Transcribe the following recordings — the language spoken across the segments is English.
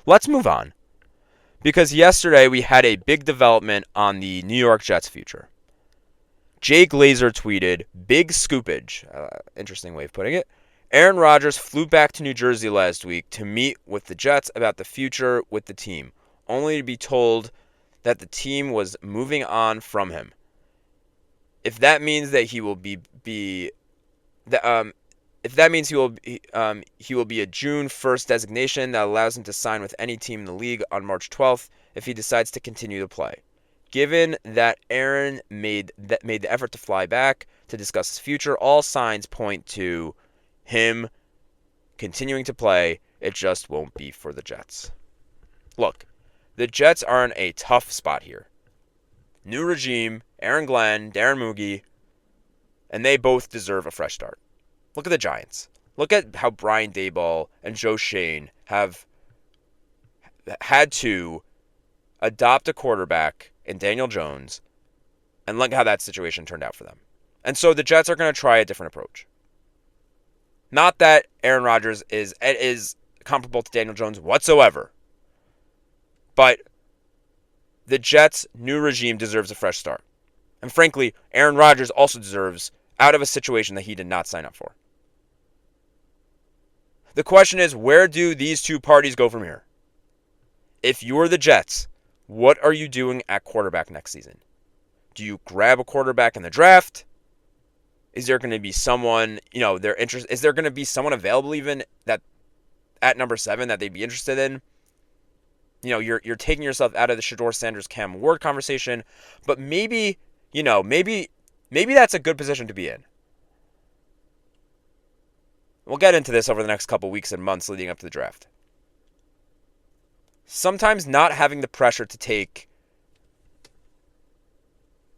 let's move on. Because yesterday we had a big development on the New York Jets' future. Jay Glazer tweeted, "Big scoopage." Interesting way of putting it. Aaron Rodgers flew back to New Jersey last week to meet with the Jets about the future with the team, only to be told that the team was moving on from him. If that means that he will if that means he will be a June 1st designation that allows him to sign with any team in the league on March 12th if he decides to continue to play. Given that Aaron made the effort to fly back to discuss his future, all signs point to him continuing to play. It just won't be for the Jets. Look, the Jets are in a tough spot here. New regime, Aaron Glenn, Darren Moogie, and they both deserve a fresh start. Look at the Giants. Look at how Brian Daboll and Joe Schoen have had to adopt a quarterback in Daniel Jones, and look how that situation turned out for them. And so the Jets are going to try a different approach. Not that Aaron Rodgers is comparable to Daniel Jones whatsoever, but the Jets' new regime deserves a fresh start. And frankly, Aaron Rodgers also deserves out of a situation that he did not sign up for. The question is, where do these two parties go from here? If you're the Jets, what are you doing at quarterback next season? Do you grab a quarterback in the draft? Is there going to be someone, is there going to be someone available even that at number 7 that they'd be interested in? You're taking yourself out of the Shedeur Sanders Cam Ward conversation, but maybe that's a good position to be in. We'll get into this over the next couple weeks and months leading up to the draft. Sometimes not having the pressure to take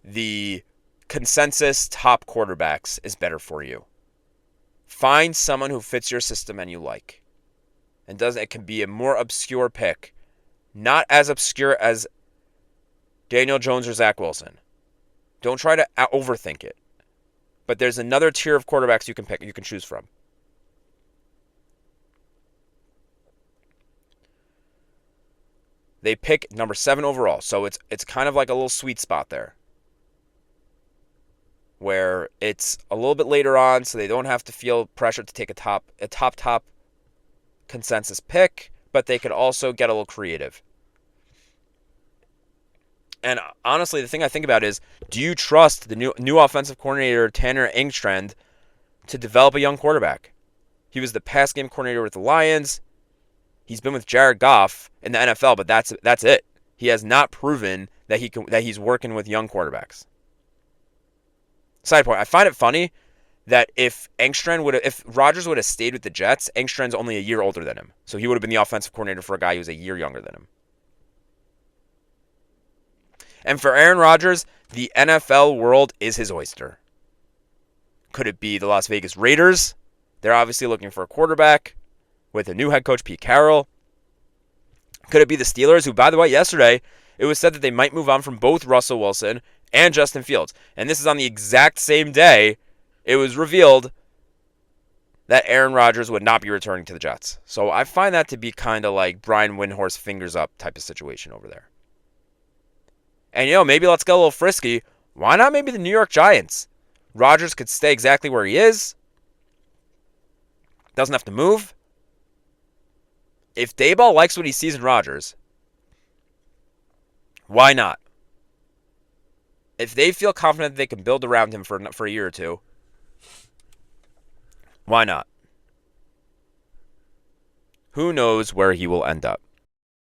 the consensus top quarterbacks is better for you. Find someone who fits your system and you like. And it can be a more obscure pick. Not as obscure as Daniel Jones or Zach Wilson. Don't try to overthink it. But there's another tier of quarterbacks you can choose from. They pick number 7 overall, so it's kind of like a little sweet spot there, where it's a little bit later on, so they don't have to feel pressure to take a top consensus pick, but they could also get a little creative. And honestly, the thing I think about is, do you trust the new offensive coordinator, Tanner Engstrand, to develop a young quarterback? He was the pass game coordinator with the Lions. He's been with Jared Goff in the NFL, but that's it. He has not proven that he's working with young quarterbacks. Side point, I find it funny that if Rodgers would have stayed with the Jets, Engstrand's only a year older than him. So he would have been the offensive coordinator for a guy who was a year younger than him. And for Aaron Rodgers, the NFL world is his oyster. Could it be the Las Vegas Raiders? They're obviously looking for a quarterback with a new head coach, Pete Carroll. Could it be the Steelers, who, by the way, yesterday, it was said that they might move on from both Russell Wilson and Justin Fields. And this is on the exact same day it was revealed that Aaron Rodgers would not be returning to the Jets. So I find that to be kind of like Brian Windhorst fingers up type of situation over there. And, maybe let's get a little frisky. Why not maybe the New York Giants? Rodgers could stay exactly where he is. Doesn't have to move. If Daboll likes what he sees in Rodgers, why not? If they feel confident that they can build around him for a year or two, why not? Who knows where he will end up?